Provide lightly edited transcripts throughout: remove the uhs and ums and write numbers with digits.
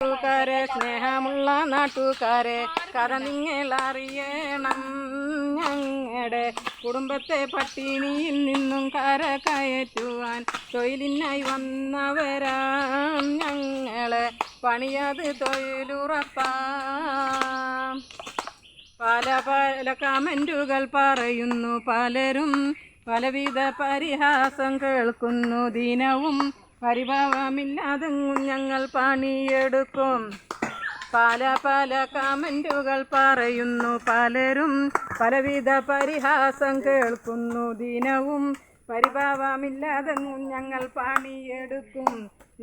നാട്ടുകാരെ, സ്നേഹമുള്ള നാട്ടുകാരെ, കഥ നിങ്ങളറിയണം. ഞങ്ങളുടെ കുടുംബത്തെ പട്ടിണിയിൽ നിന്നും കരകയറ്റുവാൻ തൊഴിലിനായി വന്നവരാം ഞങ്ങളെ. പണിയത് തൊഴിലുറപ്പാം. പല പല കമൻറ്റുകൾ പറയുന്നു പലരും, പലവിധ പരിഹാസം കേൾക്കുന്നു ദിനവും. പരിഭവമില്ലാതെങ്ങും ഞങ്ങൾ പണിയെടുക്കും. പല പല കമൻറ്റുകൾ പറയുന്നു പലരും, പലവിധ പരിഹാസം കേൾക്കുന്നു ദിനവും. പരിഭവമില്ലാതെങ്ങും ഞങ്ങൾ പണിയെടുക്കും.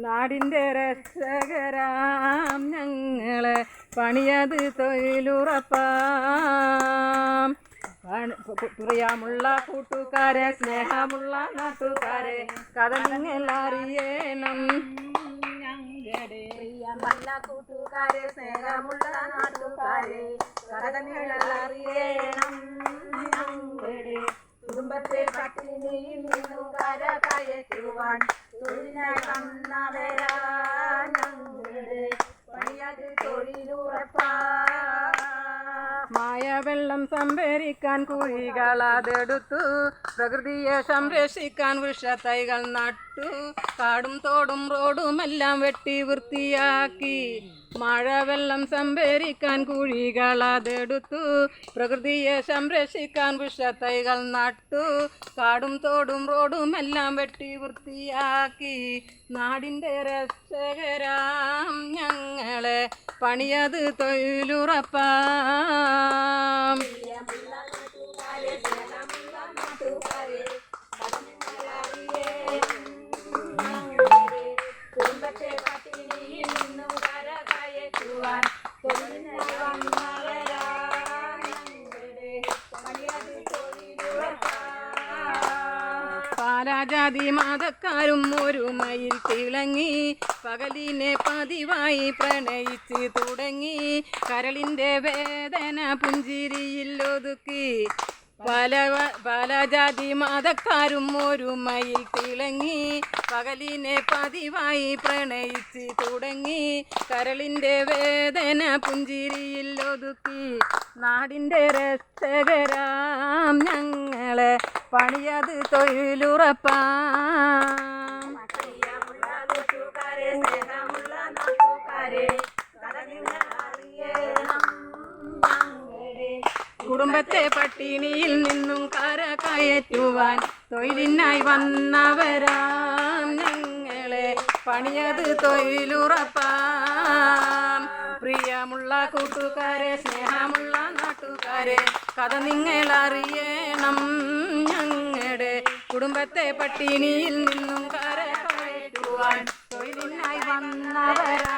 നാടിൻ്റെ രക്ഷകരാം ഞങ്ങളെ, പണിയത് തൊഴിലുറപ്പാം. പ്രിയമുള്ള കൂട്ടുകാരെ, സ്നേഹമുള്ള നാട്ടുകാരെ, കഥ നിങ്ങൾ അറിയണം. ഞങ്ങളുടെ പ്രിയമുള്ള കൂട്ടുകാരെ, സ്നേഹമുള്ള നാട്ടുകാരെ, കഥ നിങ്ങൾ അറിയണം. ഞങ്ങളുടെ കുടുംബത്തെ പട്ടിണിയിൽ നിന്നും കരകയറ്റുവാൻ തൊഴിലിനായി വന്നവരാ ഞങ്ങളുടെ. പണിയത് തൊഴിലുറപ്പാം. മായവെള്ളം സംഭരിക്കാൻ കുഴികളതെടുത്തു, പ്രകൃതിയെ സംരക്ഷിക്കാൻ വൃക്ഷത്തൈകൾ നട്ടു. കാടും തോടും റോഡുമെല്ലാം വെട്ടി വൃത്തിയാക്കി. മഴവെള്ളം സംഭരിക്കാൻ കുഴികളതെടുത്തു, പ്രകൃതിയെ സംരക്ഷിക്കാൻ വൃക്ഷത്തൈകൾ നട്ടു. കാടും തോടും റോഡുമെല്ലാം വെട്ടി വൃത്തിയാക്കി. നാടിൻ്റെ രക്ഷകരാം ഞങ്ങളെ, പണിയത് തൊഴിലുറപ്പാം. കുടുംബത്തെ പട്ടിണിയിൽ നിന്നും കരകയറ്റുവാൻ തൊഴിലിനായി വന്നവരാ ഞങ്ങളുടെ. പണിയത് തൊഴിലുറപ്പാം. പാലാജാതി മതക്കാരും ഒരുമയിൽ തിളങ്ങി, പകലിനെ പതിവായി പ്രണയിച്ച് തുടങ്ങി. കരളിൻ്റെ വേദന പുഞ്ചിരിയിൽ ഒതുക്കി. പല ജാതി മതക്കാരും ഒരുമയിൽ തിളങ്ങി, പകലിനെ പതിവായി പ്രണയിച്ച് തുടങ്ങി. കരളിൻ്റെ വേദന പുഞ്ചിരിയിൽ ഒതുക്കി. നാടിൻ്റെ രക്ഷകരാം ഞങ്ങളെ, പണിയത് തൊഴിലുറപ്പാം. കുടുംബത്തെ പട്ടിണിയിൽ നിന്നും കരകയറ്റുവാൻ തൊഴിലിനായി വന്നവരാം ഞങ്ങളെ. പണിയത് തൊഴിലുറപ്പാം. പ്രിയമുള്ള കൂട്ടുകാരെ, സ്നേഹമുള്ള നാട്ടുകാരെ, കഥ നിങ്ങൾ അറിയണം. ഞങ്ങളുടെ കുടുംബത്തെ പട്ടിണിയിൽ നിന്നും കരകയറ്റുവാൻ തൊഴിലിനായി വന്നവരാ